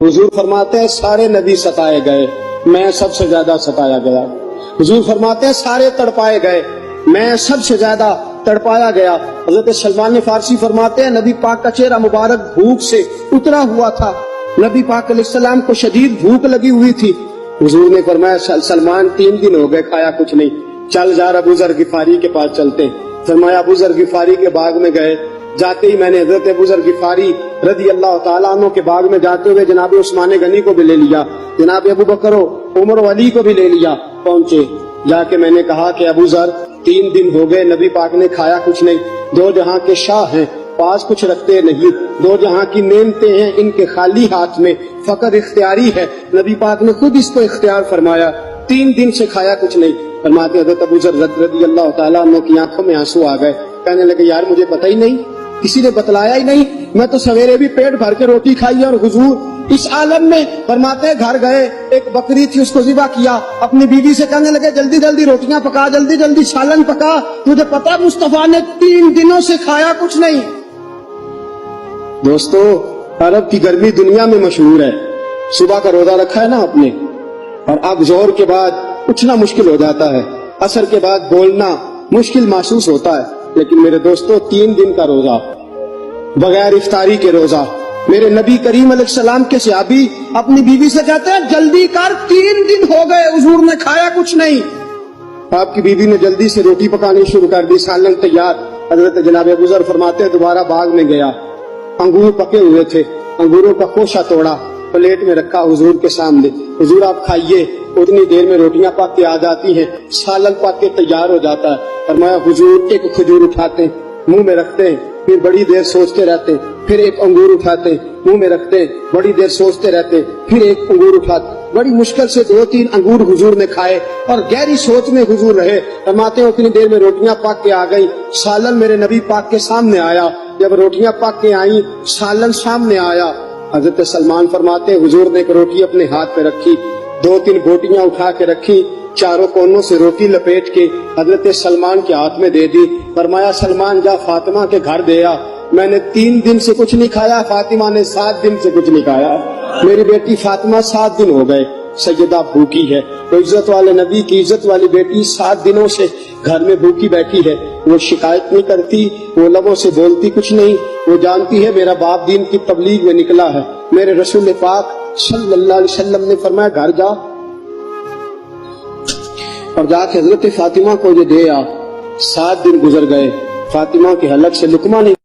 हुजूर फरमाते हैं सारे नबी सताए गए, मैं सबसे ज्यादा सताया गया। हुजूर फरमाते हैं सारे तड़पाए गए, मैं सबसे ज्यादा तड़पाया गया। हजरत सलमान फारसी फरमाते हैं नबी पाक का चेहरा मुबारक भूख से उतरा हुआ था, नबी पाक अलैहिस्सलाम को शदीद भूख लगी हुई थी। हुजूर ने फरमाया सलमान 3 दिन हो गए खाया कुछ नहीं, चल जा अबू ज़र गिफारी के पास चलते। फरमाया अबू ज़र गिफारी के बाग में गए। जाते ही मैंने हजरत अबू ज़र गिफारी रज़ी अल्लाह तआला अन्हु के बाग में जाते हुए जनाब उस्मान गनी को भी ले लिया, जनाब अबू बकर उमर अली को भी ले लिया। पहुंचे, जाके मैंने कहा कि अबू ज़र 3 दिन हो गए नबी पाक ने खाया कुछ नहीं, 2 जहां के शाह हैं, पास कुछ रखते नहीं, 2 जहां की नेमतें हैं, इनके खाली हाथ में फकर इख्तियारी है, नबी पाक ने खुद इसको इख्तियार फरमाया, 3 दिन से खाया कुछ नहीं। फरमाते हज़रत अबू ज़र रज़ी अल्लाह तआला अन्हु की आंखों में आंसू आ गए, कहने लगे यार मुझे पता ही नहीं, किसी ने बतलाया ही नहीं, मैं तो सवेरे भी पेट भर के रोटी खाई और हुजूर इस आलम में। फरमाते घर गए, एक बकरी थी उसको ज़िबा किया, अपनी बीवी से कहने लगे जल्दी जल्दी रोटियां पका, जल्दी जल्दी सालन पका, तुझे पता मुस्तफा ने 3 दिनों से खाया कुछ नहीं। दोस्तों अरब की गर्मी दुनिया में मशहूर है, सुबह का रोजा रखा है ना आपने, और अब जोर के बाद उठना मुश्किल हो जाता है, असर के बाद बोलना मुश्किल महसूस होता है, लेकिन मेरे दोस्तों 3 दिन का रोजा बगैर इफ्तारी के रोजा, मेरे नबी करीम अलैहिस्सलाम के सहाबी अपनी बीवी से कहते हैं जल्दी कर 3 दिन हो गए हुजूर ने खाया कुछ नहीं। आपकी बीवी ने जल्दी से रोटी पकानी शुरू कर दी, सालन तैयार। हजरत जनाब अबू ज़र फरमाते हैं दोबारा बाग में गया, अंगूर पके हुए थे, अंगूरों का खोशा तोड़ा, प्लेट में रखा हुजूर के सामने, हुजूर आप खाइए। उतनी देर में रोटियां पक के आ जाती हैं, सालन पक के तैयार हो जाता है। फरमाया हुजूर एक खजूर उठाते हैं, मुंह में रखते हैं, फिर बड़ी देर सोचते रहते हैं, फिर एक अंगूर उठाते हैं, मुंह में रखते हैं, बड़ी देर सोचते रहते हैं, फिर एक अंगूर उठाते। बड़ी मुश्किल से 2-3 अंगूर हुजूर ने खाए और गहरी सोच में हुजूर रहे। फरमाते हैं उतनी देर में रोटियां पक के आ गई, सालन मेरे नबी पाक के सामने आया। जब रोटियां पक के आई, सालन सामने आया, हजरत सलमान फरमाते हैं हुजूर ने एक रोटी अपने हाथ पे रखी, 2-3 बोटियां उठा के रखी, चारों कोनों से रोटी लपेट के हजरत सलमान के हाथ में दे दी। फरमाया सलमान जा फातिमा के घर दे आ, मैंने 3 दिन से कुछ नहीं खाया, फातिमा ने 7 दिन से कुछ नहीं खाया, मेरी बेटी फातिमा 7 दिन हो गए सैयदा भूखी है। तो इज्जत वाले नबी की इज्जत वाली बेटी 7 दिनों से घर में भूखी बैठी है, वो शिकायत नहीं करती, वो लबों से बोलती कुछ नहीं, वो जानती है मेरा बाप दीन की तबलीग में निकला है। मेरे रसूल पाक सल्लल्लाहु अलैहि वसल्लम ने फरमाया घर जा और जाके हजरत फातिमा को ये दे आ। 7 दिन गुजर गए, फातिमा के हलक से लुकमा नहीं